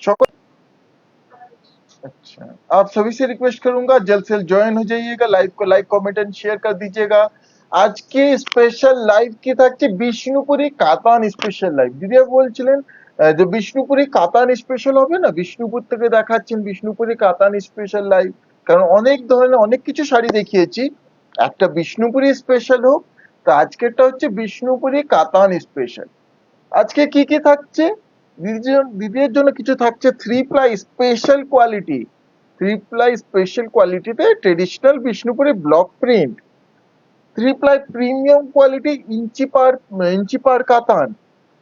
সকल अच्छा, आप सभी से रिक्वेस्ट करूंगा जल्द से जल्द ज्वाइन हो जाइएगा, लाइव को लाइक कमेंट एंड शेयर कर दीजिएगा। আজকে স্পেশাল লাইভ কি থাকছে, বিষ্ণুপুরি কাতান স্পেশাল লাইভ। দিদি বলছিলেন যে বিষ্ণুপুরি কাতান স্পেশাল হবে না, বিষ্ণুপুর থেকে দেখাচ্ছেন বিষ্ণুপুরি কাতান স্পেশাল লাইভ। কারণ অনেক ধরনের অনেক কিছু শাড়ি দেখিয়েছি, একটা বিষ্ণুপুরি স্পেশাল হোক। তো আজকেরটা হচ্ছে বিষ্ণুপুরি কাতান স্পেশাল। আজকে কি কি থাকছে, দিদির জন্য কিছু থাকছে three ply special quality. Three ply special কোয়ালিটিতে traditional Bishnupuri block print, three ply premium quality inch per কাতান,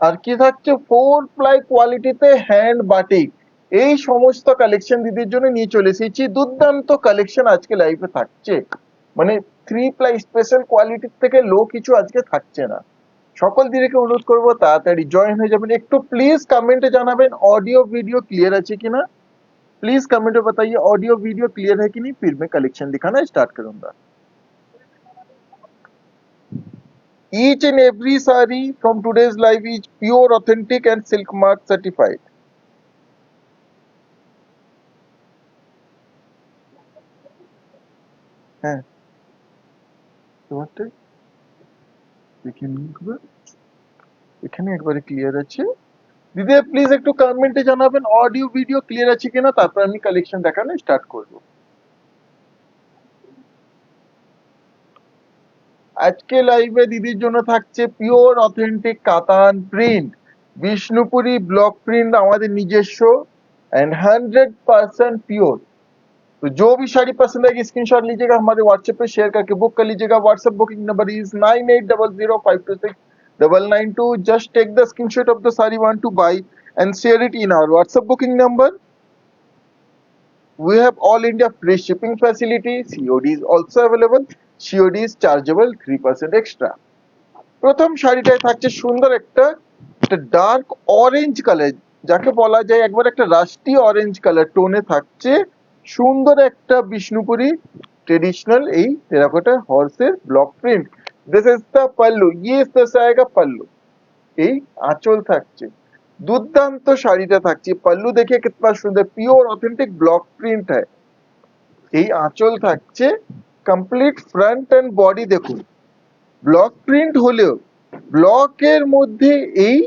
আর কি থাকছে ফোর প্লাই কোয়ালিটিতে হ্যান্ড বাটিক। এই সমস্ত কালেকশন দিদির জন্য নিয়ে চলে এসেছি। দুর্দান্ত কালেকশন আজকে লাইভে থাকছে, মানে থ্রি প্লাই স্পেশাল কোয়ালিটির থেকে লো কিছু আজকে থাকছে না। সকল দিদিকে অনুরোধ করবো তাড়াতাড়ি জয়েন হয়ে যাবেন। একটু প্লিজ কमेंटे জানাবেন ऑडियो वीडियो क्लियर আছে কিনা। प्लीज कमेंट में बताइए ऑडियो वीडियो क्लियर है कि नहीं, फिर मैं कलेक्शन दिखाना स्टार्ट करूंगा। Each and every saree from today's live is pure authentic and silk mark certified. হ্যাঁ তোমারটা দেখে নিন একবার, এখানে একবারে ক্লিয়ার আছে। দিদি প্লিজ একটু কমেন্টে জানাবেন অডিও ভিডিও ক্লিয়ার আছে কিনা, তারপর আমি কালেকশন দেখানো স্টার্ট করব। আজকে লাইভে দিদির জন্য থাকছে পিওর অথেন্টিক কাতান প্রিন্ট, বিষ্ণুপুরি ব্লক प्रिंट আমাদের নিজস্ব एंड 100% प्योर। तो जो भी साड़ी पसंद आएगी स्क्रीनशॉट लीजिएगा, हमारे व्हाट्सएप पे शेयर करके बुक कर लीजिएगा। WhatsApp booking number is 9800526992। Just take the screenshot of the sari want to buy and share it in our WhatsApp booking number. We have all India free shipping facility. COD is also available. COD is chargeable 3% extra. প্রথম শাড়িটায় থাকছে সুন্দর একটা dark orange colour, যাকে বলা যায় একবার একটা rusty orange colour টোনে থাকছে। সুন্দর একটা বিষ্ণুপুরি ट्रेडिशनल এই টেরাকোটা হর্সের block print. This is the pallu, ये इस तरह से आएगा पल्लू। এই আঁচল থাকছে, দুর্দান্ত শাড়িটা থাকছে। पल्लू देखिए कितना सुंदर प्योर ऑथेंटिक ब्लॉक प्रिंट है। এই আঁচল থাকছে, কমপ্লিট ফ্রন্ট এন্ড বডি দেখুন ব্লক প্রিন্ট হলেও ব্লকের মধ্যে এই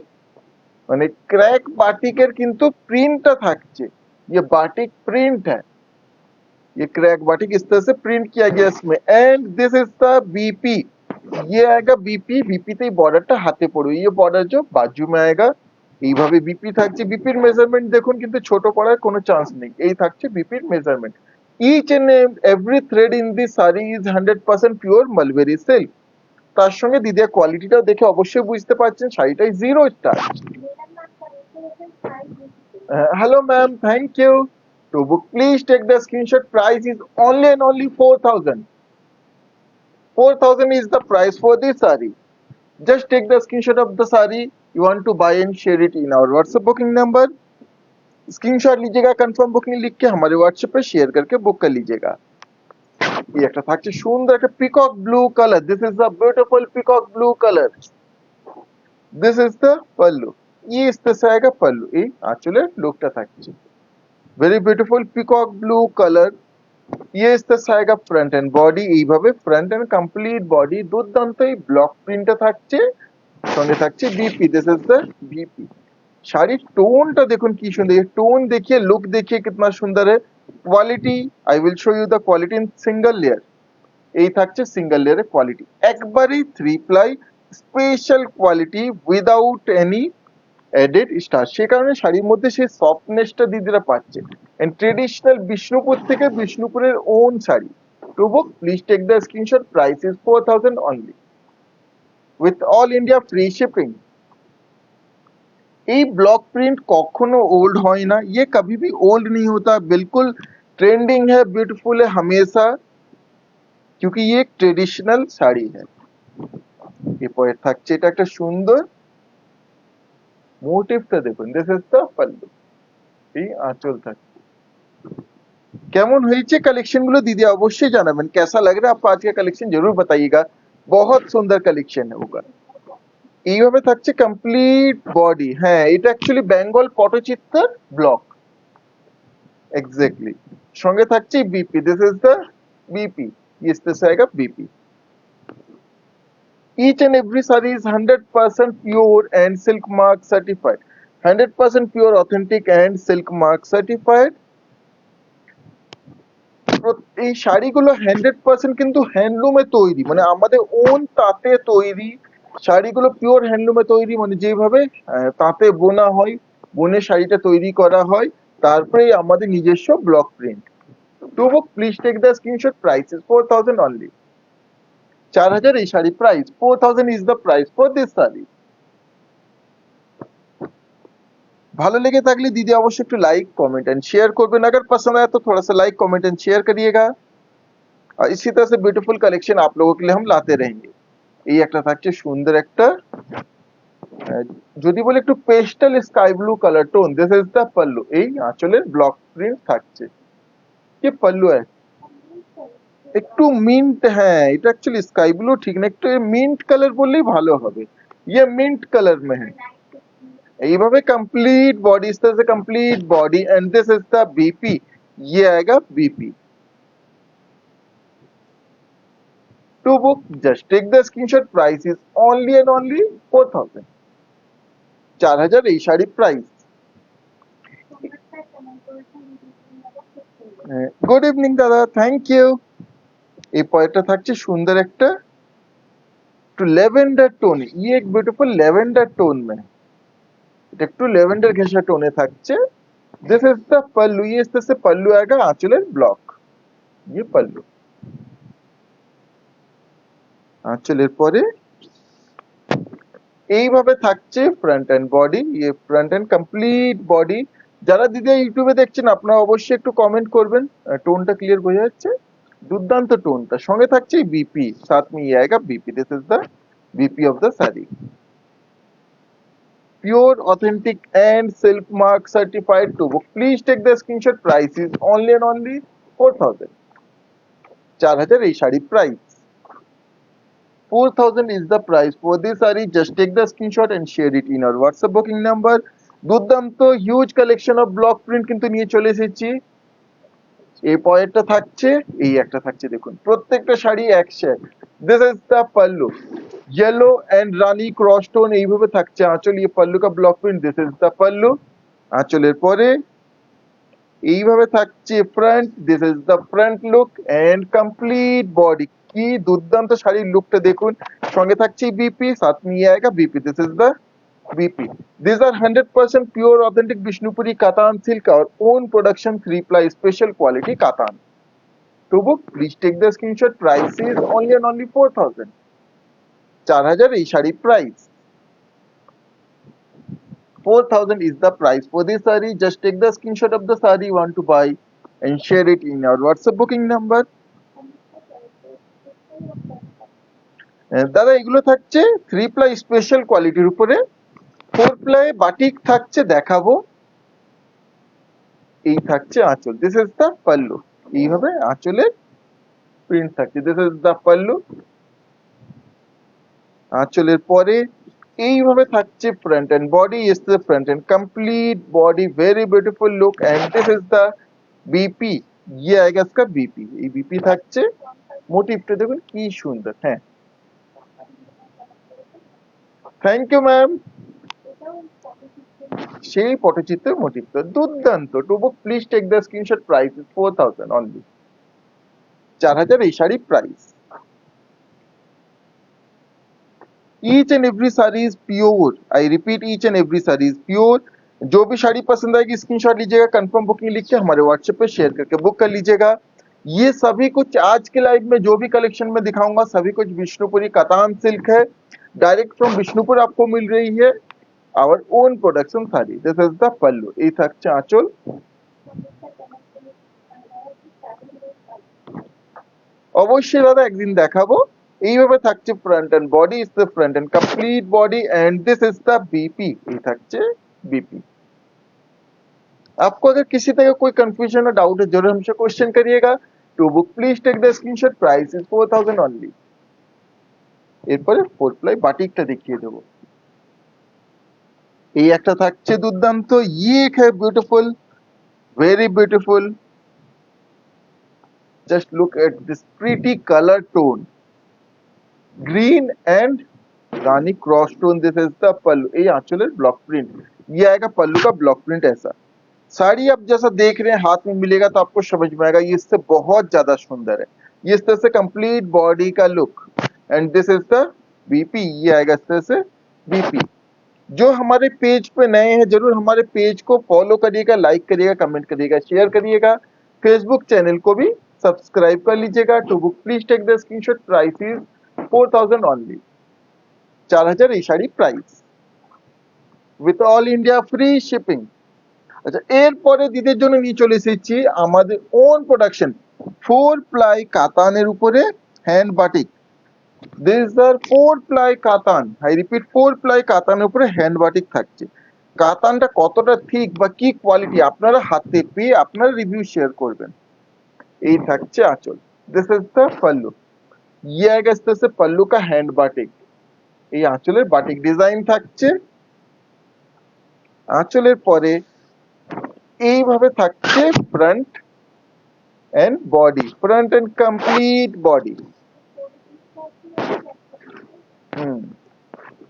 মানে क्रैक बाटिकेर किंतु प्रिंटটা থাকছে। ये बाटिक प्रिंट है, ये क्रैक बाटिक इस तरह से प्रिंट किया गया इसमें। And this is the BP, ये आएगा बीपी। बीपी তে বর্ডারটা হাতে পড়বে, ये बॉर्डर जो बाजू में आएगा। এইভাবে বিপি থাকছে। বিপির মেজারমেন্ট দেখুন, কিন্তু ছোট করার কোনো চান্স নেই। এই থাকছে বিপির measurement. Each and every thread in this sari is 100% pure mulberry silk. তার সঙ্গে দিদিয়া কোয়ালিটিটাও দেখে অবশ্যই বুঝতে পারছেন শাড়িটাই 0 star. Hello ma'am, thank you. To book, please take the screenshot. Price is only and only 4,000. 4,000 is the price for this saree. Just take the screenshot of the saree you want to buy and share it in our WhatsApp booking number. Screenshot लीजिएगा, confirm booking लिख के हमारे WhatsApp पे share करके book कर लीजिएगा। ये একটা থাকছে সুন্দর একটা peacock blue colour. This is the beautiful peacock blue colour. This is the pallu, ये इस तरह से आएगा पल्लू। এই আঁচলের লুকটা থাকছে very beautiful peacock blue colour. ये इस तरह से आएगा फ्रंट एंड बॉडी। এইভাবে ফ্রন্ট এন্ড কমপ্লিট বডি দুর্দান্ত এই ব্লক প্রিন্টটা থাকছে, সঙ্গে থাকছে BP. This is the BP. শাড়ির টোনটা দেখুন কি সুন্দর, ये टोन देखिए, लुक देखिए कितना सुंदर है। Quality I will show you the quality in single layer. এই থাকছে সিঙ্গেল লেয়ারের কোয়ালিটি, একবারই three ply special quality without any added star. সে কারণে শাড়ির মধ্যে সেই সফটনেসটা দিদিরা পাচ্ছে। এন্ড ট্রেডিশনাল বিষ্ণুপুর থেকে বিষ্ণুপুরের own sari. To book please take the screenshot. Price is 4,000 only with all India free shipping. এই ব্লক প্রিंट কখনো ওল্ড হয় না, ये कभी भी ओल्ड नहीं होता, बिल्कुल ट्रेंडिंग है, ब्यूटीफुल है हमेशा, क्योंकि ये एक ट्रेडिशनल শাড়ি है। এরপরে থাকছে এটা একটা সুন্দর মোটিভটা দেখুন। দিস ইজ দ্য पल्लू। এই আঁচল থাকছে। কেমন হয়েছে কালেকশন গুলো দিদি অবশ্যই জানাবেন। कैसा लग रहा है आपको आज का कलेक्शन, जरूर बताइएगा। बहुत सुंदर कलेक्शन है होगा। এইভাবে থাকছে কমপ্লিট বডি। হ্যাঁ, এটা অ্যাকচুয়ালি বেঙ্গল পটচিত্রার ব্লক। एग्जैक्टली সঙ্গে থাকছে BP, this is the BP, इससे आएगा BP. Each and every saree is 100% pure and silk mark certified, 100% pure authentic and silk mark certified। এই শাড়িগুলো 100% কিন্তু হ্যান্ডলুমে তৈরি, মানে আমাদের ওন তাঁতে তৈরি শাড়িগুলো, পিওর হ্যান্ডলুমে তৈরি, মানে যেভাবে তাঁতে বোনা হয়, বনে শাড়িটা তৈরি করা হয়, তারপরে আমাদের নিজস্ব block print. To book please take the screenshot, price is 4000 only. 4000 এই sari price, 4000 is the price for this sari. ভালো लेगे থাকলে दीदी अवश्य একটু लाइक कमेंट एंड शेयर করবেন, अगर पसंद आया तो थोड़ा सा लाइक कमेंट एंड शेयर करिएगा। और इसी तरह से ब्यूटीफुल कलेक्शन आप लोगों के लिए हम लाते रहेंगे। এই একটা থাকছে সুন্দর একটা যদি বলি একটু pastel sky blue colour tone, this is the pallu, এই আঁচলের ব্লক প্রিন্ট থাকছে। কি পাল্লু है একটু মিন্ট, হ্যাঁ এটা অ্যাকচুয়ালি স্কাই ব্লু ঠিক না, একটু মিন্ট কালার বললেই ভালো হবে, ये मिंट कलर में है। এইভাবে कंप्लीट बॉडी, इस तरह से complete body and this is the BP, ये आएगा BP. To book just take the screenshot, price is only and only 4000, 4000 এই শাড়ি প্রাইস। गुड इवनिंग दादा, थैंक यू। এই পরেরটা থাকছে সুন্দর একটা একটু ল্যাভেন্ডার টোন, ये एक ब्यूटीफुल ল্যাভেন্ডার টোন में, এটা একটু ল্যাভেন্ডার ঘেঁষা টোনে থাকছে। दिस इज द पल्लू, ये इस तरह से पल्लू आएगा, आंचलेर ब्लॉक, ये पल्लू। আঁচলের পরে এইভাবে থাকছে ফ্রন্ট এন্ড বডি, ये फ्रंट एंड कंप्लीट बॉडी। যারা দিদি ইউটিউবে দেখছেন আপনারা অবশ্যই একটু কমেন্ট করবেন, টোনটা ক্লিয়ার বোঝা যাচ্ছে, দুর্দান্ত টোনটা। সঙ্গে থাকছে বিপি, साथ में ये आएगा BP, this is the BP of the sari. Pure authentic and silk mark certified to book, please take the screenshot, price is only and only 4000, 4000 এই sari price. 4000 is the price for this saree, just take the screenshot and share it in our WhatsApp booking number। দুর্দান্ত huge collection of block print কিন্তু নিয়ে চলে এসেছি। এই পরেরটা থাকছে, এই একটা থাকছে দেখুন, প্রত্যেকটা শাড়ি এক shade. This is the pallu, yellow and rani cross tone এইভাবে থাকছে আঁচল, ये पल्लू का block print, this is the pallu. আঁচলের পরে এইভাবে থাকছে front, this is the front look and complete body. কি দুর্দান্ত শাড়ির লুকটা দেখুন, সঙ্গে থাকছে বিপি, साथ में ये आएगा BP, this is the BP. These are 100% pure authentic Bishnupuri Katan silk, our own production 3-ply special quality Katan। To book please take the screenshot, price is only and only 4000, 4000 এই sari price. 4000 is the price for this saree, just take the screenshot of the saree you want to buy and share it in our WhatsApp booking number। দাদা এগুলো থাকছে 3-ply special কোয়ালিটির উপরে, 4-ply batik থাকছে দেখাবো। এই থাকছে আঁচল, দিস ইজ দ্য পাল্লু, এইভাবে আঁচলের প্রিন্ট থাকছে, দিস ইজ দ্য পাল্লু। আঁচলের পরে এইভাবে থাকছে front and body, is the front and complete body, very beautiful look and this is the BP, ये आएगा इसका बीपी। এই बीपी থাকছে, মোটিভটা দেখুন কি সুন্দর। হ্যাঁ থ্যাংক ইউ ম্যাম, সেই পটচিত্রের মোটিভটা দুর্দান্ত। To book please take the screenshot, price is 4000 only, 4000 এই sari price. Each and every saree is pure, I repeat each and every saree is pure। जो भी साड़ी पसंद आएगी स्क्रीनशॉट लीजिएगा, कंफर्म बुकिंग लिख के हमारे व्हाट्सएप पे शेयर करके बुक कर लीजिएगा। ये सभी कुछ आज के लाइव में जो भी कलेक्शन में दिखाऊंगा सभी कुछ विष्णुपुरी कतान सिल्क है, डायरेक्ट फ्रॉम विष्णुपुर आपको मिल रही है, our own production sari. This is the pallu, এই থাকছে আঁচল। অবশ্যই দাদা একদিন দেখাবো। এইভাবে থাকছে front and body, is the front and complete body and this is the BP, এই থাকছে बीपी। आपको अगर किसी तरह कोई कंफ्यूजन और डाउट है जरूर हमसे क्वेश्चन करिएगा। To book please take the screenshot, price is 4000 only. এরপরে 4-ply বাটিকটা দেখিয়ে দেবো। এই একটা থাকছে দুর্দান্ত, ये एक है beautiful very beautiful. Just look at this pretty color tone, green and rani cross tone. This is the pallu. ये आंचल है ब्लॉक प्रिंट. ये आएगा पल्लू का ब्लॉक प्रिंट ऐसा. साड़ी आप जैसा देख रहे हैं हाथ में मिलेगा तो आपको समझ में आएगा ये इससे बहुत ज्यादा सुंदर है. ये इस तरह से कंप्लीट बॉडी का look. And this is the BP. ये आएगा इस तरह से बीपी. जो हमारे पेज पे नए हैं जरूर हमारे पेज को फॉलो करिएगा, लाइक करिएगा, कमेंट करिएगा, शेयर करिएगा. फेसबुक चैनल को भी सब्सक्राइब कर लीजिएगा. To book please take the screenshot. Price is 4000 only. 4000 এই sari price with all India free shipping. আচ্ছা, এরপরে দিদের জন্য নিয়ে চলে এসেছি আমাদের ওন প্রোডাকশন 4 প্লাই কাতানের উপরে hand batik. This are 4 ply katan. I repeat 4 ply কাতানের উপরে হ্যান্ড বাটিক থাকছে. কাতানটা কতটা থিক বা কি কোয়ালিটি আপনারা হাতে পেয়ে আপনারা রিভিউ শেয়ার করবেন. এই থাকছে আঁচল. This is the pallu. ये आएगा इस तरह से पल्लू का हैंड बाटिक. এই আঁচলের বাটিক ডিজাইন থাকছে. আঁচলের পরে এইভাবে থাকছে front and body. Front and complete body.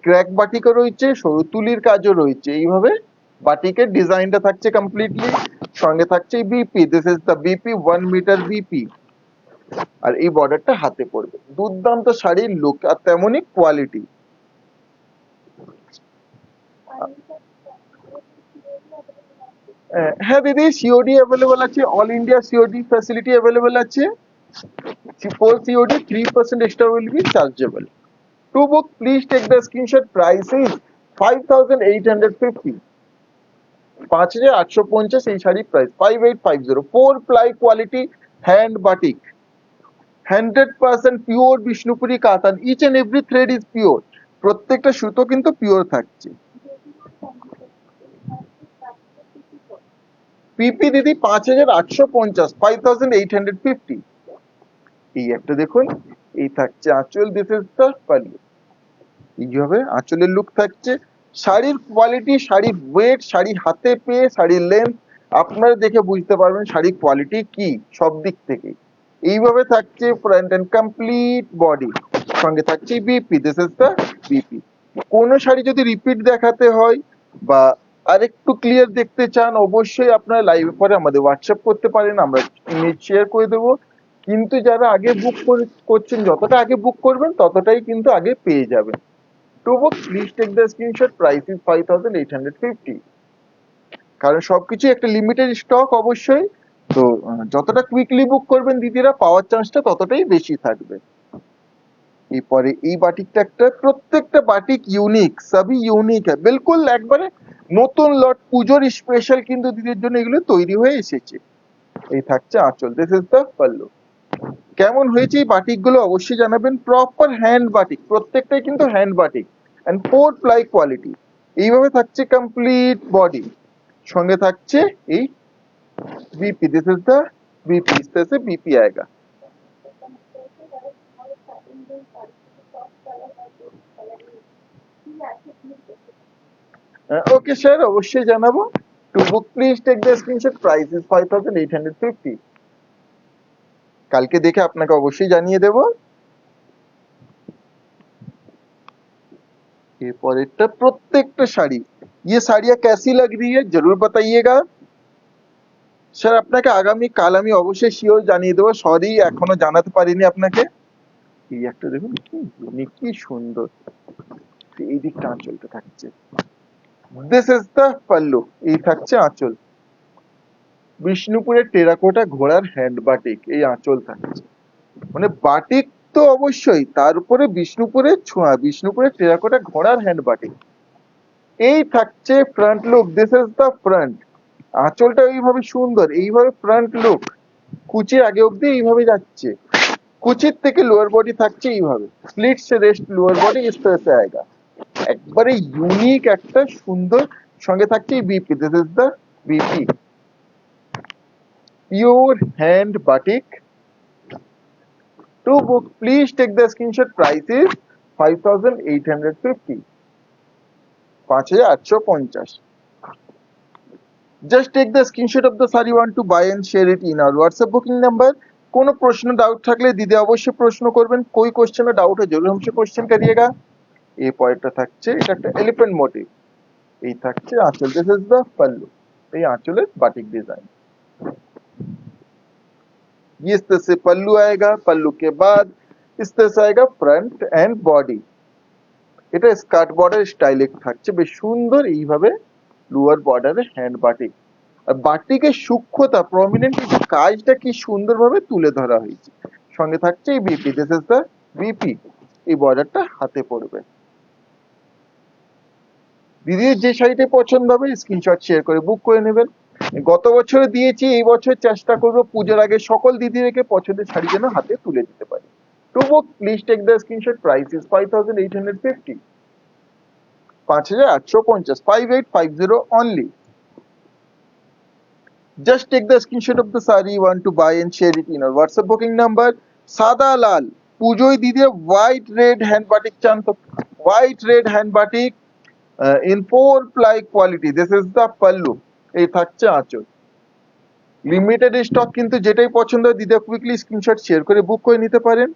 Crack বাটিকও রয়েছে, সরু তুলির কাজও রয়েছে. এইভাবে বাটিকের ডিজাইনটা থাকছে কমপ্লিটলি. সঙ্গে থাকছে BP. This is the BP 1 metre BP. আর এই বর্ডারটা হাতে পড়বে. দুর্দান্ত শাড়ির লুক আর তেমনই কোয়ালিটি. হ্যাঁ দিদি, সিওডি অ্যাভেলেবল আছে. All India COD facility available আছে. For COD 3% extra will be chargeable. To book please take the screenshot. Price is 5850. 5850 এই শাড়ির price 5850. 4 ply quality hand batik, 100% pure Bishnupuri katan. Each and every thread is pure. প্রত্যেকটা সুতো কিন্তু pure থাকছে. পিপি দিদি 5850, 5850. এই একটা দেখুন. এই থাকছে আঁচল. This is the pallu. এইভাবে আঁচলের লুক থাকছে. শাড়ির কোয়ালিটি, শাড়ির ওয়েট, শাড়ি হাতে পেয়ে, শাড়ির লেন্থ আপনারা দেখে বুঝতে পারবেন শাড়ির কোয়ালিটি কি সব দিক থেকে. এইভাবে থাকছে ফ্রন্ট এন্ড কমপ্লিট বডি. সঙ্গে থাকছে BP. This is the BP. কোন শাড়ি যদি রিপিট দেখাতে হয় বা আরেকটু ক্লিয়ার দেখতে চান অবশ্যই আপনারা লাইভে পরে আমাদের হোয়াটসঅ্যাপ করতে পারেন, আমরা ইমেজ শেয়ার করে দেবো. কিন্তু যারা আগে বুক করছেন যতটা আগে বুক করবেন ততটাই কিন্তু আগে পেয়ে যাবেন. To book please take the screenshot. Price is 5850. কারণ সবকিছু একটা লিমিটেড স্টক অবশ্যই. তো যতটা কুইকলি বুক করবেন দিদিরা পাওয়ার চান্সটা ততটাই বেশি থাকবে. এরপরে এই বাটিকটা একটা, প্রত্যেকটা বাটিক ইউনিক, সবই ইউনিক হ্যাঁ. বিলকুল একবারে নতুন লট, পুজোর স্পেশাল কিন্তু দিদির জন্য এগুলো তৈরি হয়ে এসেছে. এই থাকছে আঁচল. This is the pallu. কেমন হয়েছে এই বাটিক গুলো অবশ্যই জানাবেন. প্রপার হ্যান্ড বাটিক, প্রত্যেকটাই কিন্তু hand batik and 4 ply quality. এইভাবে থাকছে কমপ্লিট বডি. সঙ্গে থাকছে এই BP. This is the BP. इस तरह से बीपी आएगा. ओके सर, অবশ্যই জানাবো. To book please take the screenshot. Price is 5850. কালকে দেখে আপনাকে অবশ্যই জানিয়ে দেব. এরপরেরটা প্রত্যেকটা শাড়ি. ये साड़ियाँ कैसी लग रही है जरूर बताइएगा. স্যার আপনাকে আগামী কাল আমি অবশ্যই শিওর জানিয়ে দেবো. সরি এখনো জানাতে পারিনি আপনাকে. এই একটা দেখুন কি ইউনিক, কি সুন্দর. এই দিকটা আঁচলটা থাকছে. This is the pallu. এই থাকছে আঁচল. বিষ্ণুপুরের টেরাকোটা ঘোড়ার হ্যান্ড বাটিক. এই আঁচল থাকছে. মানে বাটিক তো অবশ্যই, তার উপরে বিষ্ণুপুরের ছোঁয়া, বিষ্ণুপুরের টেরাকোটা ঘোড়ার হ্যান্ড বাটিক. এই থাকছে front look. This is the front. আঁচলটা এইভাবে সুন্দর. এইভাবে ফ্রন্ট লুক. কুচির আগে অব্দি এইভাবে যাচ্ছে. কুচির থেকে লোয়ার বডি থাকছে এইভাবে. স্প্লিট সে রেস্ট লোয়ার বডি ইস तरह से आएगा. একবারে ইউনিক একটা সুন্দর. সঙ্গে থাকছে BP. This is the BP. Pure hand batik. To book please take the screenshot. Price is 5850. 5850. Just take the screenshot of the saree you want to buy and share it in our WhatsApp booking number. কোনো প্রশ্ন doubt থাকলে দিদি অবশ্যই প্রশ্ন করবেন, कोई question में doubt है जरूर हमसे क्वेश्चन करिएगा। এই পরেরটা থাকছে, এটা একটা এলিফ্যান্ট মোটিভ, এই থাকছে আঁচল, দিস ইজ দ্য পাল্লু, এই আঁচলের বাটিক ডিজাइन। ये इस तरह से पल्लू आएगा, पल्लू के बाद इस तरह से आएगा फ्रंट एंड बॉडी। এটা স্কার্ট বর্ডার স্টাইলে থাকছে, বেশ সুন্দর এইভাবে লোয়ার বর্ডারে হ্যান্ড বাটিক, আর বাটিকের সূক্ষ্মতা প্রমিনেন্ট কাজটা কি সুন্দরভাবে তুলে ধরা হয়েছে। সঙ্গে থাকছে এই BP, this is the BP, এই বর্ডারটা হাতে পড়বে। দিদির যে শাড়িটা পছন্দ হবে স্ক্রিনশট শেয়ার করে বুক করে নেবেন। গত বছরে দিয়েছি, এই বছর চেষ্টা করব পুজোর আগে সকল দিদিদেরকে পছন্দের শাড়ি যেন হাতে তুলে দিতে পারি। To book please take the screenshot, price is 5850, 5850, 5850 only. Just take the screenshot of the saree you want to buy and share it in our WhatsApp booking number. সাদা লাল পুজোয় দিদি হোয়াইট রেড হ্যান্ড বাটিক চান তো, white red hand batik in 4 ply quality, this is the pallu, এই থাকছে আঁচল। Limited stock, কিন্তু যেটাই পছন্দ হয় দিদি क्विकली स्क्रीनशॉट शेयर করে বুক করে নিতে পারেন।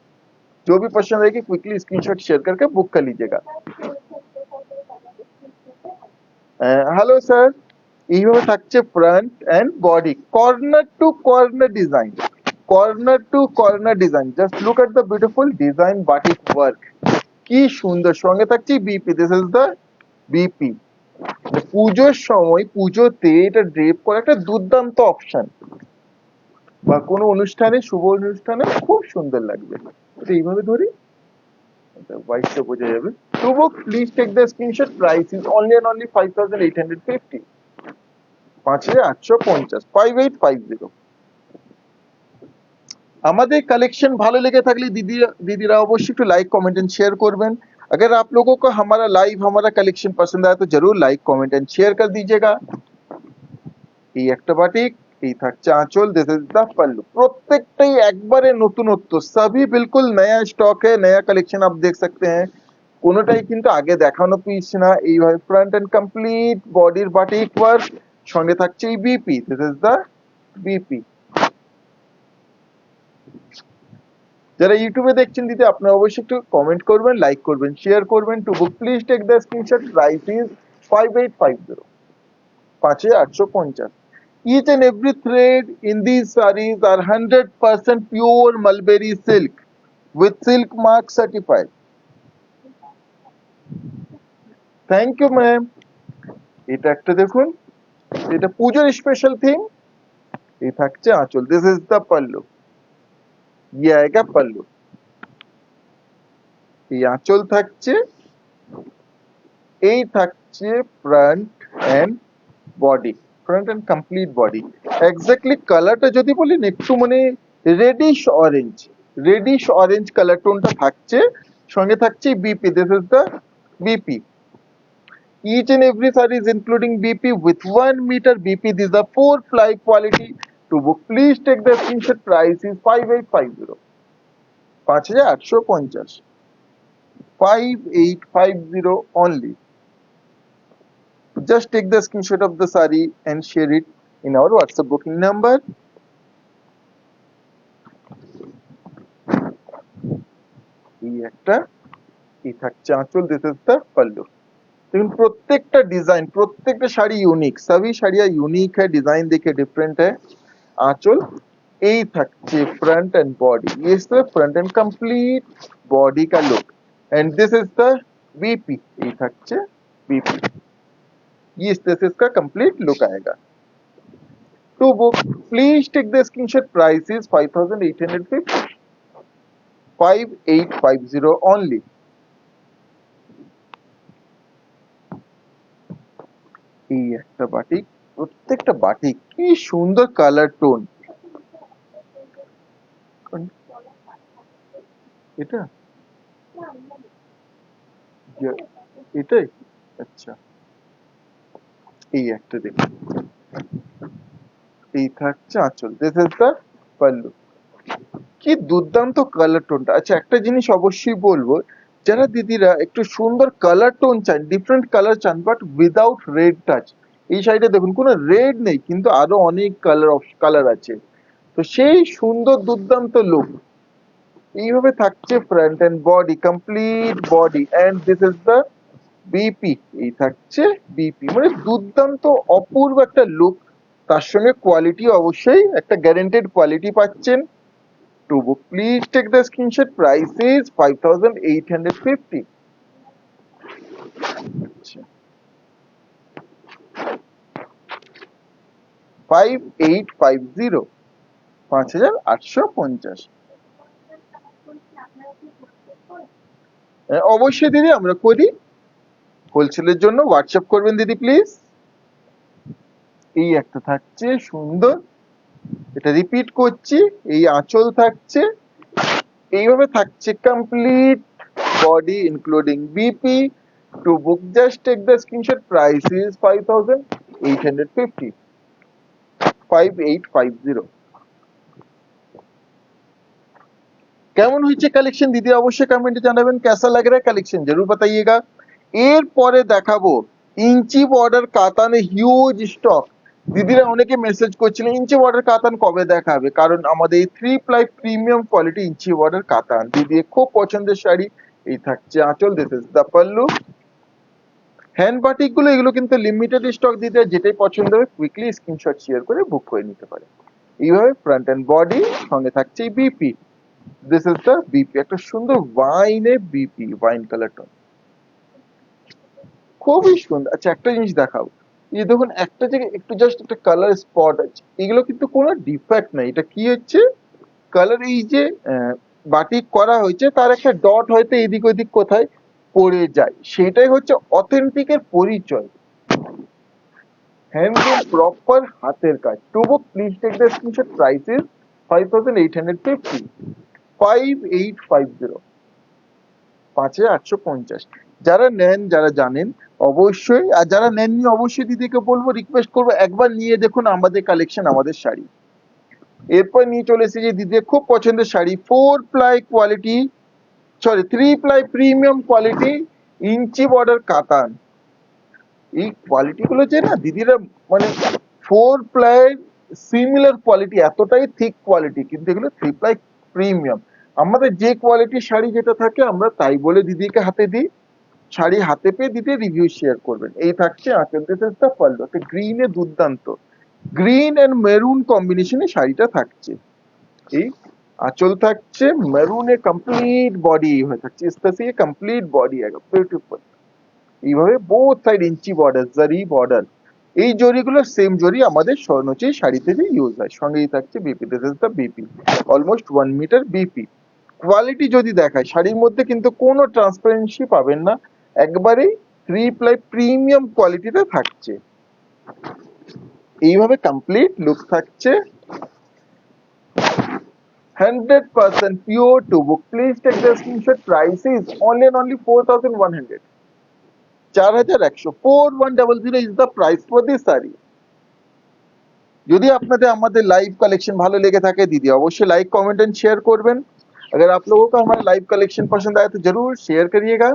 जो भी पसंद आएगी क्विकली स्क्रीनशॉट शेयर करके बुक कर लीजिएगा। हेलो सर, এইভাবে থাকছে front and body, corner to corner design, corner to corner design. Just look at the beautiful design batik work, কি সুন্দর। সঙ্গে থাকছে BP, this is the BP. পুজোর সময় পুজোতে এটা ড্রেপ করা একটা দুর্দান্ত অপশন, বা কোনো অনুষ্ঠানে, শুভ অনুষ্ঠানে খুব সুন্দর লাগবে। এটা এইভাবে ধরি, হোয়াইটটা বোঝা যাবে। To book please take the screenshot, price is only and only 5850, 5850, 5850। আমাদের कलेक्शन ভালো লেগে থাকলে दीदीरा अवश्य একটু लाइक कमेंट एंड शेयर করবেন। अगर आप लोगों को हमारा लाइव, हमारा कलेक्शन पसंद आया तो जरूर लाइक कमेंट एंड शेयर कर दीजिएगा। এই একটা বাটিক, এই থাকছে আঁচল, দিস ইজ দ্য পাল্লু। প্রত্যেকটাই একবারে নতুনত্ব, সবই बिल्कुल नया स्टॉक है, नया कलेक्शन आप देख सकते हैं। কোনোটাই কিন্তু আগে দেখানো পিস না। এইভাবে ফ্রন্ট এন্ড কমপ্লিট বডির বাটিক ওয়ার্ক, সঙ্গে থাকছে এই BP, this is the BP. যারা ইউটিউবে দেখছেন দিদি আপনারা অবশ্যই একটু কমেন্ট করবেন, লাইক করবেন, শেয়ার করবেন। To book please take the screenshot, price is 5850, 5850। Each and every thread in these sarees are 100% pure mulberry silk with silk mark certified. Thank you ma'am। এটা একটা দেখুন, এটা পুজোর স্পেশাল থিম। এই থাকছে আঁচল, দিস ইজ দ্য পাল্লু, ये आएगा पल्लू। এই আঁচল থাকছে, এই থাকছে front and body, front and complete body. Exactly কালারটা যদি বলি একটু মানে reddish orange, reddish orange colour টোনটা থাকছে। সঙ্গে থাকছে BP, this is the BP. Each and every saree is including BP with 1 meter BP. This is the 4-ply quality. To book, please take the screenshot, price is 5850, 5850, 5850 only. Just take the screenshot of the saree and share it in our WhatsApp booking number. এই একটা, এই থাকছে আঁচল, this is the pallu. लेकिन प्रत्येकটা design, প্রত্যেকটা sari unique, सभी साड़ियाँ unique है, डिजाइन देखिए डिफरेंट है। आंचल এই থাকছে फ्रंट एंड बॉडी, ये इस तरह फ्रंट एंड कंप्लीट बॉडी का look, and this is the BP, এই থাকছে बीपी, ये इस तरह से इसका कंप्लीट लुक आएगा। To book please take the screenshot, price is 5850, 5850 only। এই একটা বাটিক, প্রত্যেকটা বাটিক কি সুন্দর কালার টোন। এটা এটাই আচ্ছা, এই একটা দেখুন, এই থাকছে আঁচল, দিস ইজ দ্য পাল্লু। কি দুর্দান্ত কালার টোনটা। আচ্ছা একটা জিনিস অবশ্যই বলবো, যারা দিদিরা একটু সুন্দর কালার টোন চান, ডিফারেন্ট কালার চান, বাট উইদাউট রেড টাচ, এই শাড়িটা দেখুন কোনো রেড নেই, কিন্তু আরো অনেক কালার আছে। তো সেই সুন্দর দুর্দান্ত লুক। এইভাবে থাকছে front and body, complete body, and this is the BP. এই থাকছে বিপি, মানে দুর্দান্ত অপূর্ব একটা লুক। তার সঙ্গে কোয়ালিটি অবশ্যই একটা গ্যারান্টেড কোয়ালিটি পাচ্ছেন। To book please take the screenshot, price is 5850। 5850, 5850। অবশ্যই দিদি আমরা করি। হোলসেলের জন্য হোয়াটসঅ্যাপ করবেন দিদি প্লিজ। এই একটা থাকছে সুন্দর, এটা রিপিট করছি, এই আঁচল থাকছে। এইভাবে থাকছে complete body including BP. To book just take the screenshot, price is 5850, 5850। কেমন হয়েছে কালেকশন দিদি অবশ্যই কমেন্টে জানাবেন। कैसा लग रहा है कलेक्शन जरूर बताइएगा। এরপরে দেখাবো ইঞ্চি বর্ডার কাতানে হিউজ স্টক। দিদিরা অনেকে মেসেজ করছিলেন ইঞ্চি বর্ডার কাতান কবে দেখাবে, কারণ আমাদের এই 3 প্লাই প্রিমিয়াম কোয়ালিটি ইঞ্চি বর্ডার কাতান দিদি খুব পছন্দের শাড়ি। এই থাকছে আঁচল, this is the pallu. Hand batik গুলো এগুলো কিন্তু লিমিটেড স্টক দিতে, যেটাই পছন্দ হবে কুইকলি স্ক্রিনশট শেয়ার করে বুক করে নিতে পারে। এইভাবে ফ্রন্ট এন্ড বডি, সঙ্গে থাকছে BP. This is the BP, একটা সুন্দর ওয়াইনে বিপি, ওয়াইন কালার টোন, খুবই সুন্দর। আচ্ছা একটা জিনিস দেখাও, এই দেখুন একটা জায়গায় একটু জাস্ট একটা কালার স্পট আছে, এগুলো কিন্তু কোনো ডিফেক্ট নাই। এটা কি হচ্ছে, কালার এই যে বাটিক করা হয়েছে তার একটা ডট হয়তো এদিক ওদিক কোথায় পড়ে যায়, সেটাই হচ্ছে অথেন্টিকের পরিচয়। হ্যান্ডলুম প্রপার হাতের কাজ। To book please take the screenshot, price is 5850, 5850, 5850। যারা নেন যারা জানেন অবশ্যই, আর যারা নেননি অবশ্যই দিদিকে বলবো, রিকোয়েস্ট করবো একবার নিয়ে দেখুন আমাদের কালেকশন, আমাদের শাড়ি। এরপর নিয়ে চলে এসেছি দিদির খুব পছন্দের sari, 4 ply quality, sorry 3 ply premium quality ইঞ্চি বর্ডার কাতান। এই কোয়ালিটি গুলো যে না দিদিরা, মানে 4 প্লাই সিমিলার কোয়ালিটি, এতটাই থিক কোয়ালিটি, কিন্তু এগুলো 3 প্লাই প্রিমিয়াম। আমাদের যে কোয়ালিটির শাড়ি যেটা থাকে আমরা তাই বলে দিদিকে হাতে দিই, শাড়ি হাতে পেয়ে দিতে রিভিউ শেয়ার করবেন। এই থাকছে আঁচল, দিস ইজ দ্য পাল্লু, একটা গ্রিনে দুর্দান্ত গ্রিন এন্ড মেরুন কম্বিনেশনে শাড়িটা থাকছে। এই আঁচল থাকছে মেরুনে, কমপ্লিট বডি হয়ে থাকছে, স্পেসিফিক কমপ্লিট বডি একদম বিউটিফুল। এইভাবে বোথ সাইড ইঞ্চি বর্ডার, জারি বর্ডার। এই জরিগুলো সেম জরি আমাদের স্বর্ণচি শাড়িতে যে ইউজ হয়। সঙ্গেই থাকছে BP, this is the BP, almost 1 metre BP. কোয়ালিটি যদি দেখায় শাড়ির মধ্যে কিন্তু কোনো ট্রান্সপারেন্সি পাবেন না, একবারেই 3 প্লাই প্রিমিয়াম কোয়ালিটিতে থাকছে। এইভাবে কমপ্লিট লুক থাকছে, 100% pure. To book please take the screenshot, price is only and only 4100, 4100, 4100 is the price for this sari. যদি আপনাদের আমাদের लाइव कलेक्शन ভালো লেগে থাকে दीदी अवश्य लाइक कमेंट एंड शेयर করবেন। अगर आप लोगों को हमारा लाइव कलेक्शन पसंद आया तो जरूर शेयर करिएगा।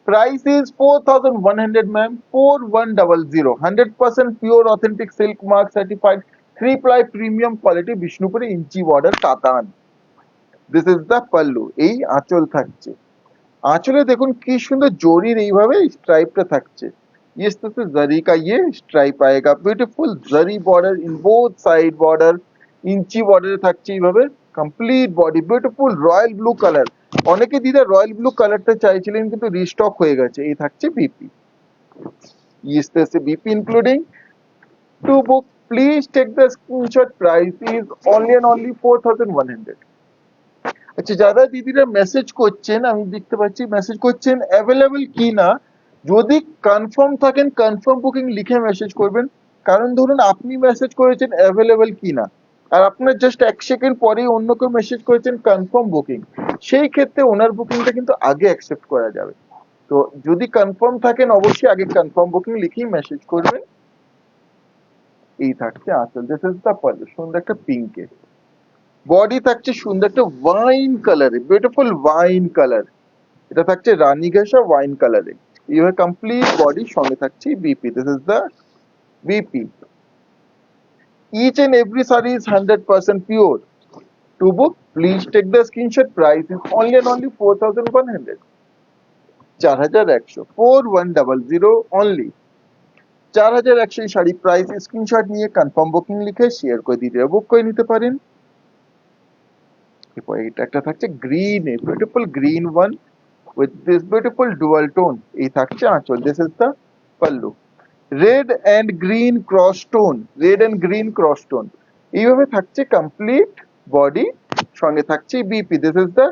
Price is 4100 ma'am, 4100, 100% pure authentic silk mark certified 3 ply premium quality Bishnupuri ইঞ্চি border katan. This is the pallu. এই আঁচল থাকছে, আঁচলে দেখুন কি সুন্দর জরির এইভাবে স্ট্রাইপটা থাকছে। इस तरह से जरी का ये स्ट्राइप आएगा, beautiful zari border in both side, border ইঞ্চি বর্ডারে থাকছে এইভাবে complete body, beautiful royal blue colour. অনেকে দিদা রয়্যাল ব্লু কালারটা চাইছিলেন কিন্তু রিস্টক হয়ে গেছে। এই থাকছে বিপি, इस तरह से BP including. To book please take the screenshot, price is only and only 4100। আচ্ছা যারা দিদিরা মেসেজ করছেন, আমি দেখতে পাচ্ছি মেসেজ করছেন অ্যাভেলেবল কি না, যদি কনফার্ম থাকেন কনফার্ম বুকিং লিখে মেসেজ করবেন। কারণ ধরুন আপনি মেসেজ করেছেন অ্যাভেলেবল কি না, আর আপনার জাস্ট 1 সেকেন্ড পরেই অন্য কেউ মেসেজ করেছেন কনফার্ম বুকিং, সেই ক্ষেত্রে ওনার বুকিংটা কিন্তু আগে অ্যাকসেপ্ট করা যাবে। তো যদি কনফার্ম থাকেন অবশ্যই আগে কনফার্ম বুকিং লিখেই মেসেজ করবেন। এই থাকছে আঁচল, দিস ইজ দ্য পাল্লু, সুন্দর একটা পিঙ্কে। বডি থাকছে সুন্দর একটা ওয়াইন কালারে, বিউটিফুল ওয়াইন কালার। এটা থাকছে রানী ঘেঁষা ওয়াইন কালারে। এইভাবে কমপ্লিট বডি সঙ্গে থাকছে BP, this is the BP. Each and every saree is 100% pure. To book, please take the screenshot. Price is only and only 4,100. 4,100, 4100 only. 4,100 এই শাড়ি প্রাইস স্ক্রিনশট নিয়ে confirm booking লিখে শেয়ার করে দিতে বুক করে নিতে পারেন। এরপর এটা একটা থাকছে green, a beautiful green one with this beautiful dual tone. এই থাকছে আঁচল, this is the pallu. Red and green cross tone, red and green cross tone, এইভাবে থাকছে কমপ্লিট বডি, সঙ্গে থাকছে BP, this is the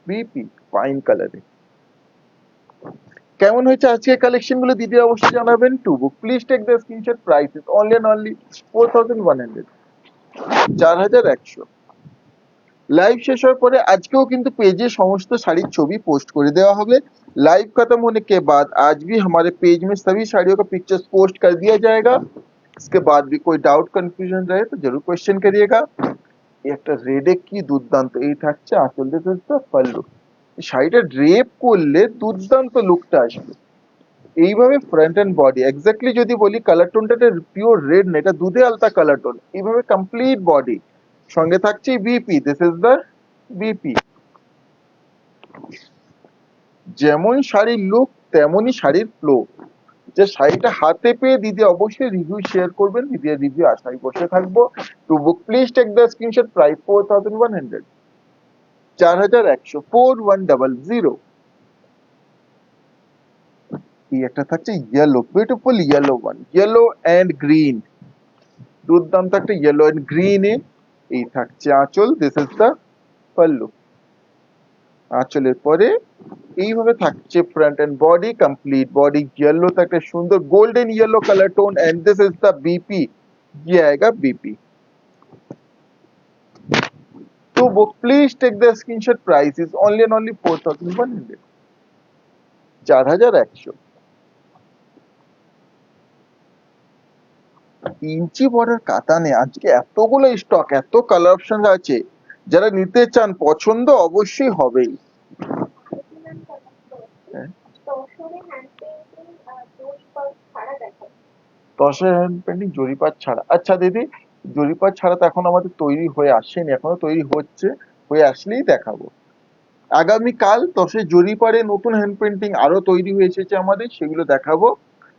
BP, fine কালারে। কেমন হয়েছে আজকে কালেকশন গুলো দিদি অবশ্যই জানাবেন। To book please take the screenshot, price is only and only 4,100, 4,100। Live শেষ হওয়ার পরে আজকেও কিন্তু पेज समस्त साड़ी छवि पोस्ट कर देवा होगा। लाइव खत्म होने के बाद आज भी हमारे पेज में सभी साड़ियों का पिक्चर्स पोस्ट कर दिया जाएगा। इसके बाद भी कोई डाउट कंफ्यूजन रहे तो जरूर क्वेश्चन करिएगा। একটা রেডে কি দুর্দান্ত, এই থাকছে আঁচল, দিস ইজ দ্য পাল্লু। শাড়িটা ড্রেপ করলে দুর্দান্ত লুকটা আসবে। এইভাবে ফ্রন্ট এন্ড বডি এক্স্যাক্টলি যদি বলি কালার টোনটা পিওর রেড না, এটা দুধে আলতা কালার টোন। এইভাবে কমপ্লিট বডি সঙ্গে থাকছে BP, this is the BP. যেমন শাড়ির লুক তেমনই শাড়ির ফ্লো। যে শাড়িটা হাতে পেয়ে দিদি অবশ্যই রিভিউ শেয়ার করবেন, দিদির রিভিউ আশায় বসে থাকবো। To book please take the screenshot, price 4,100, 4,100, 4100। এই একটা থাকছে yellow, beautiful yellow one, yellow and green, দুর্দান্ত একটা ইয়েলো এন্ড গ্রিন এ। এই থাকছে আঁচল, দিস ইজ দ্য পাল্লু। আঁচলের পরে এইভাবে থাকছে front and body, complete body yellow তে একটা সুন্দর golden yellow colour tone, and this is the BP, ये आएगा बीपी। तो book please take the screenshot, price is only and only 4,100, 4,100। ইঞ্চি বর্ডার কাতানে আজকে এতগুলো স্টক, এত কালার অপশন আছে, যারা নিতে চান পছন্দ অবশ্যই হবেই। তসরের হ্যান্ড পেন্টিং জরিপাত ছাড়া, আচ্ছা দিদি জরিপাত ছাড়া তো এখন আমাদের তৈরি হয়ে আসেনি, এখনো তৈরি হচ্ছে, হয়ে আসলেই দেখাবো। আগামীকাল তসরের জরিপারে নতুন হ্যান্ড পেন্টিং আরো তৈরি হয়ে এসেছে আমাদের, সেগুলো দেখাবো।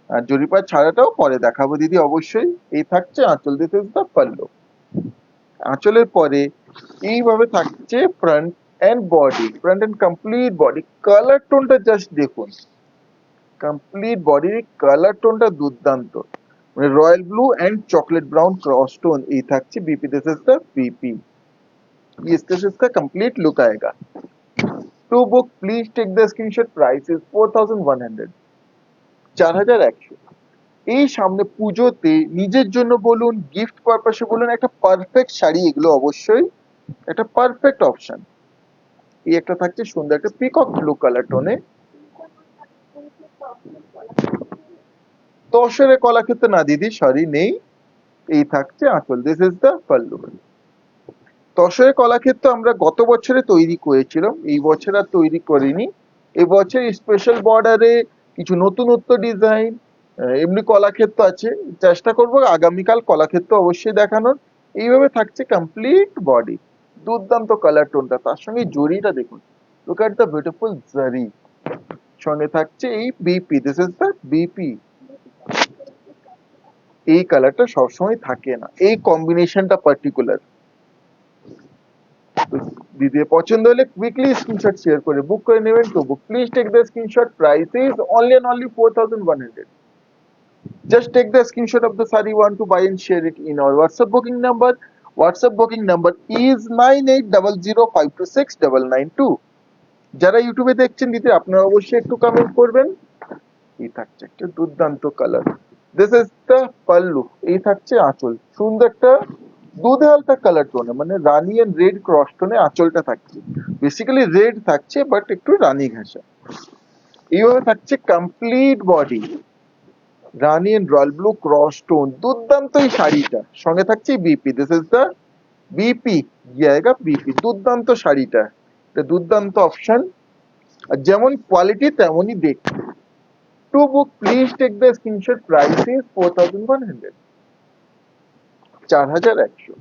আর জরিপাত ছাড়াটাও পরে দেখাবো দিদি অবশ্যই। এই থাকছে আঁচল, দিস ইজ দ্য পাল্লু। আঁচলের পরে এইভাবে থাকছে front and body, front and complete body. Colour টোনটা জাস্ট দেখুন, কমপ্লিট বডির কালার টোনটা দুর্দান্ত, মানে royal blue and chocolate brown cross tone. এই থাকছে BP, this is the BP, इस तरह से इसका कंप्लीट लुक आएगा। To book please take the screenshot, price is 4,100, 4,100। এই সামনে পুজোতে নিজের জন্য বলুন, গিফট পারপাসে বলুন, একটা পারফেক্ট শাড়ি এগুলো অবশ্যই একটা পারফেক্ট অপশন। এই একটা থাকছে সুন্দর একটা পিকক ব্লু কালার টোনে। তসরে কলাক্ষেত্র না দিদি, সরি নেই। এই থাকছে আঁচল, দিস ইজ দ্য পাল্লু। তসরের কলাক্ষেত্র আমরা গত বছরে তৈরি করেছিলাম, এই বছর আর তৈরি করিনি। এবছর স্পেশাল বর্ডারে কিছু নতুনত্ব ডিজাইন, এমনি কলাক্ষেত্র আছে, চেষ্টা করব আগামীকাল কলাক্ষেত্র অবশ্যই দেখানোর। এইভাবে থাকছে কমপ্লিট বডি, দুর্দান্ত কালার টোনটা, তার সঙ্গে জরিটা দেখুন, লুক এট দ্য বিউটিফুল জারি, সঙ্গে থাকছে এই BP, this is the BP. এই কালারটা সবসময় থাকে না, এই কম্বিনেশনটা পার্টিকুলার। দিদি পছন্দ হলে কুইকলি স্ক্রিনশট শেয়ার করে বুক করে নেবেন। তো book please take the screenshot, price is only and only 4,100। Just take the screenshot of the saree you want to buy and share it in our WhatsApp booking number. WhatsApp booking number is 9800526992। যারা ইউটিউবে দেখছেন দিদি আপনারা অবশ্যই একটু comment করবেন। এই থাকছে একটা দুর্দান্ত colour, this is the pallu. এই থাকছে আঁচল, সুন্দর একটা দুধে হালকা কালার টোনে, মানে রানী এন্ড রেড ক্রস টোনে আঁচলটা থাকছে। বেসিক্যালি রেড থাকছে বাট একটু রানী ঘাসা। এইভাবে থাকছে কমপ্লিট বডি, রানী and royal blue cross tone, দুর্দান্ত এই শাড়িটা। সঙ্গে থাকছে BP, this is the BP, জায়গা বিপি। দুর্দান্ত শাড়িটা, এটা দুর্দান্ত অপশন, আর যেমন কোয়ালিটি তেমনই দেখতে। To book, please take the screenshot. Price is 4100. 4100।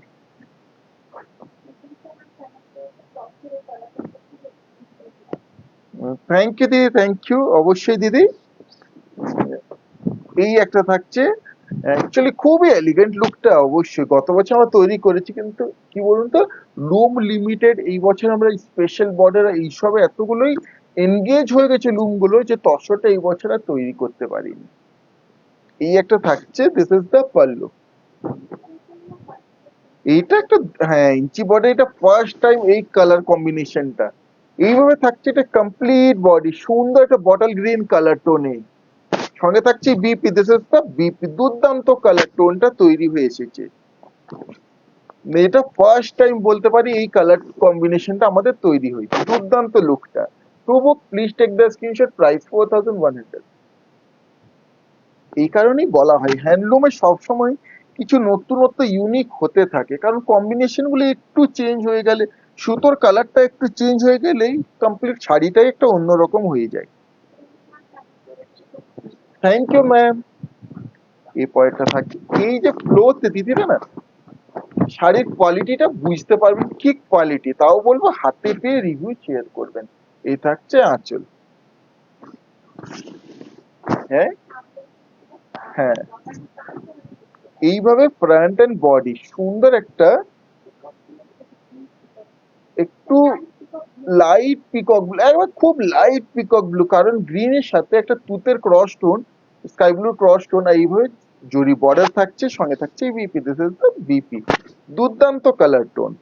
Thank you দিদি, থ্যাংক ইউ, অবশ্যই দিদি। এই একটা থাকছে, অ্যাকচুয়ালি খুবই এলিগেন্ট লুকটা, অবশ্যই গত বছর আমরা তৈরি করেছি, কিন্তু কি বলুন তো, লুম লিমিটেড, এই বছর আমরা স্পেশাল বর্ডার এইসবে এতগুলোই এনগেজ হয়ে গেছে লুম গুলো, যে তসরটা এই বছর আর তৈরি করতে পারিনি। এই একটা থাকছে, দিস ইজ দ্য পাল্লু। এইটা একটা, হ্যাঁ, ইঞ্চি বর্ডার, এটা ফার্স্ট টাইম এই কালার কম্বিনেশনটা এইভাবে থাকছে। এটা কমপ্লিট বডি, সুন্দর একটা বটল গ্রিন কালার টোনে, সঙ্গে থাকছে BP, this is the BP. দুর্দান্ত কালার টোনটা তৈরি হয়ে এসেছে। এটা ফার্স্ট টাইম বলতে পারি এই কালার কম্বিনেশনটা আমাদের তৈরি হয়েছে, দুর্দান্ত লুকটা। To book, please take the screenshot. Price 4100। এই কারণেই বলা হয় হ্যান্ডলুমে সবসময় কিছু নতুনত্ব ইউনিক হতে থাকে, কারণ কম্বিনেশন গুলো একটু চেঞ্জ হয়ে গেলে, সুতোর কালারটা একটু চেঞ্জ হয়ে গেলেই কমপ্লিট শাড়িটাই একটা অন্যরকম হয়ে যায়। Thank you ma'am. এই পরেরটা থাকে, এই যে ফ্লোতে দিদিরা না, শাড়ির কোয়ালিটিটা বুঝতে পারবেন, কি কোয়ালিটি, তাও বলবো হাতে পেয়ে রিভিউ শেয়ার করবেন। এই থাকছে আঁচল। হ্যাঁ, হ্যাঁ, এইভাবে ফ্রন্ট এন্ড বডি সুন্দর একটা, একটু লাইট পিকক ব্লু, একবার খুব লাইট পিকক ব্লু, কারণ গ্রিনের সাথে একটা তুতের cross tone, sky blue cross tone, এইভাবে জরি বর্ডার থাকছে, সঙ্গে থাকছে BP, this is the BP. দুর্দান্ত colour tone.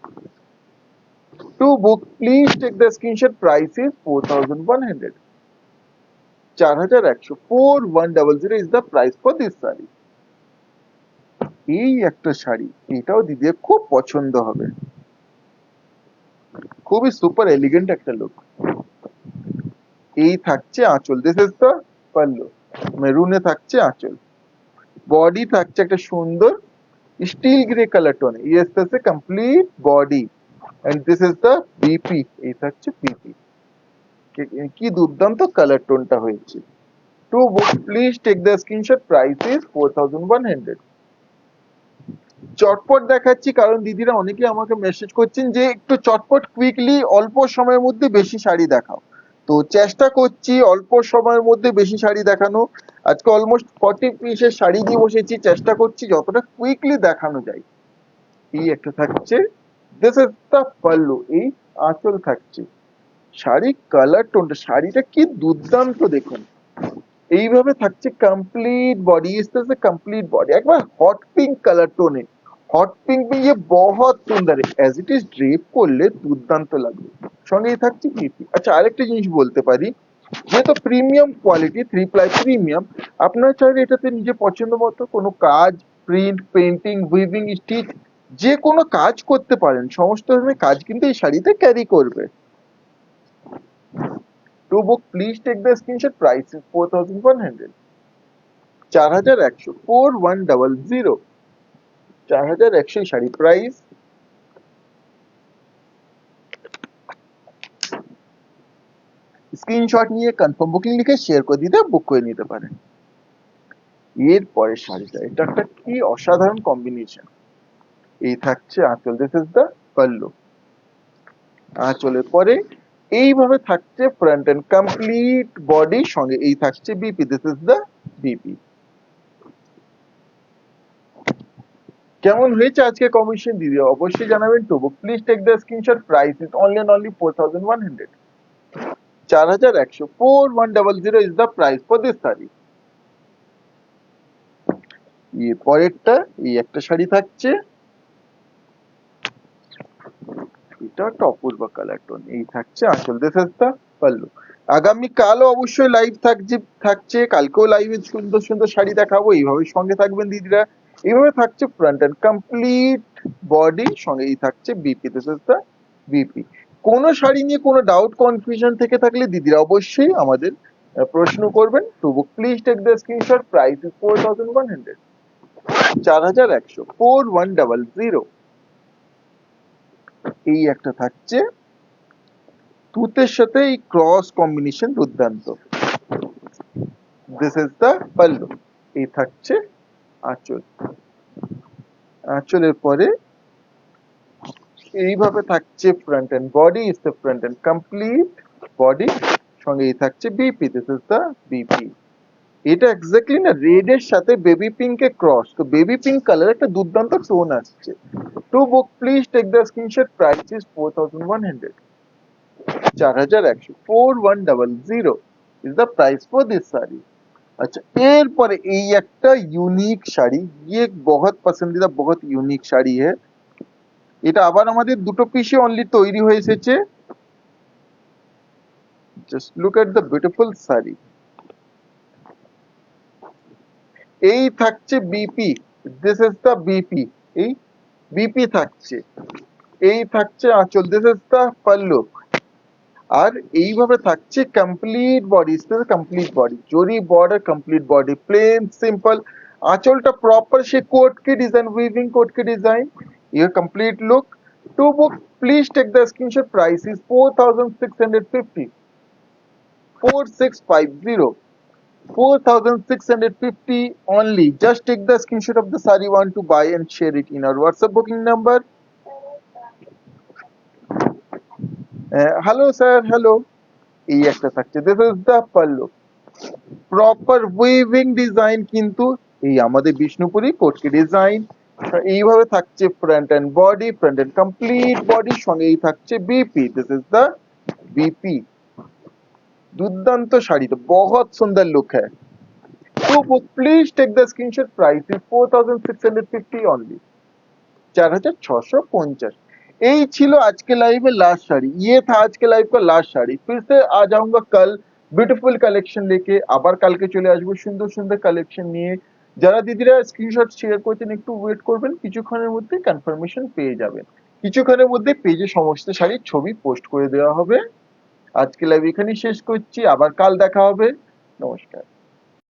To book, please take the screenshot. Price is 4100। 4100, 4100 is the price for this sari. এই একটা শাড়ি, এটাও দিদির খুব পছন্দ হবে, খুবই সুপার এলিগেন্ট একটা লুক। এই থাকছে আঁচল, দিস ইজ দ্য পাল্লু। মেরুনে থাকছে আঁচল, বডি থাকছে একটা সুন্দর স্টিল গ্রে কালার টোনে, এই আসতে complete body, and this is the BP. এই থাকছে বিপি। কি দুর্দান্ত কালার টোনটা হয়েছে। To book, please take the screenshot. Price is 4100। চটপট দেখাচ্ছি, কারণ দিদিরা অনেকে আমাকে মেসেজ করছেন যে একটু চটপট কুইকলি অল্প সময়ের মধ্যে বেশি শাড়ি দেখাও, তো চেষ্টা করছি অল্প সময়ের মধ্যে বেশি শাড়ি দেখানো। আজকে অলমোস্ট 40 পিসের শাড়ি দিয়ে বসেছি, চেষ্টা করছি যতটা কুইকলি দেখানো যায়। এই একটা থাকছে, দিস ইজ দ্য পাল্লু। এই আঁচল থাকছে, শাড়ি কালার টোনটা, শাড়িটা কি দুর্দান্ত দেখুন। এইভাবে থাকছে কমপ্লিট বডি, इस तरह से कम्प्लीट बॉडी একবার হট পিঙ্ক কালার টোনে। হট পিঙ্ক में ये बहुत সুন্দর है, एज इट इज ড্রেপ করলে দুর্দান্ত লাগবে। সঙ্গেই থাকছে বিপি। আচ্ছা, আরেকটা জিনিস বলতে পারি, যেহেতু প্রিমিয়াম কোয়ালিটি, 3 প্লাই প্রিমিয়াম, আপনার চাইলে এটাতে নিজে পছন্দ মতো কোনো কাজ, প্রিন্ট, পেন্টিং, উইভিং, স্টিচ, যে কোনো কাজ করতে পারেন, সমস্ত ধরনের কাজ কিন্তু এই শাড়িতে ক্যারি করবে। To book, please take the screenshot. Price is 4100। 4100, 4100। 4100 sari price. Screenshot নিয়ে কনফার্ম বুকিং লিখে শেয়ার করে দিতে বুক করে নিতে পারেন। এর পরে শাড়িটা, এটা একটা কি অসাধারণ কম্বিনেশন। এই থাকছে আঁচল, দিস ইজ দ্য পাল্লু। আঁচলের পরে এইভাবে থাকছে ফ্রন্ট এন্ড কমপ্লিট বডি, সঙ্গে এই থাকছে BP, this is the BP. কেমন হয়েছে আজকে কমিশন দিদি অবশ্যই জানাবেন। To book, please take the screenshot. Price is only and only 4100। 4100, 4100 is the price for this sari. এর পরেরটা, এই একটা শাড়ি থাকছে, এটা একটা অপূর্ব কালার টোন। এই থাকছে আঁচল, দিস ইজ দ্য পাল্লু। আগামী কালও অবশ্যই লাইভ থাকছে, কালকেও লাইভে সুন্দর সুন্দর শাড়ি দেখাবো, এইভাবে সঙ্গে থাকবেন দিদিরা। এইভাবে থাকছে ফ্রন্ট এন্ড কমপ্লিট বডি, সঙ্গে এই থাকছে BP, this is the BP. কোনো শাড়ি নিয়ে কোনো ডাউট কনফিউশন থেকে থাকলে দিদিরা অবশ্যই আমাদের প্রশ্ন করবেন। To book, please take the screenshot. Price is 4100। 4100, 4100। এই একটা থাকছে তুতের সাথে এই ক্রস কম্বিনেশন, দুর্দান্ত। This is the pallu. এই থাকছে আঁচল। আঁচলের পরে এইভাবে থাকছে front and body, is the front and complete body, সঙ্গে এই থাকছে BP, this is the BP. এটা এক্স্যাক্টলি না রেড এর সাথে বেবি পিঙ্ক এ ক্রস, তো বেবি পিঙ্ক কালার একটা দুর্দান্ত টোন আসছে। Two book please take the screenshot, price is 4100, 4100, 4100 is the price for this sari. আচ্ছা, এরপরে এই একটা ইউনিক শাড়ি, ये बहुत पसंदीदा बहुत ইউনিক শাড়ি है। এটা আবার আমাদের দুটো পিসে অনলি তৈরি হয়ে এসেছে। Just look at the beautiful sari. এই থাকছে BP, this is the BP, এই বিপি থাকছে। এই থাকছে আঁচল, দিস ইজ দ্য পাল্লু। আর এইভাবে থাকছে complete body, complete body, zari border, complete body, plain simple. আঁচলটা প্রপার সে কোট के डिजाइन, वीविंग कोट के डिजाइन, ये complete look. To book please take the screenshot, price is 4650, 4650, 4650 only. Just take the screenshot of the saree want to buy and share it in our WhatsApp booking number. Hello sir, hello. এই একটা থাকছে, this is the pallu, proper weaving design, কিন্তু এই আমাদের বিষ্ণুপুরি কোটকি design. এইভাবে থাকছে front and body, front and complete body, সঙ্গে এই থাকছে BP, this is the BP. দুর্দান্ত শাড়ি, তো বহুত সুন্দর লুক है। तो book please take the screenshot, price is 4650 only, 4650। यही ছিল আজকে লাইভে লাস্ট শাড়ি, ये था आज के लाइव का लास्ट শাড়ি। फिर से आ जाऊंगा कल বিউটিফুল কালেকশন लेके, আবার কালকে চলে আসবো সুন্দর সুন্দর কালেকশন নিয়ে। যারা দিদিরা স্ক্রিনশট শেয়ার করছেন একটু ওয়েট করবেন, কিছুক্ষণের মধ্যে কনফার্মেশন পেয়ে যাবেন। কিছুক্ষণের মধ্যে পেজে সমস্ত শাড়ির ছবি পোস্ট করে দেওয়া হবে। আজকে লাইভ এখানেই শেষ করছি, আবার কাল দেখা হবে। নমস্কার।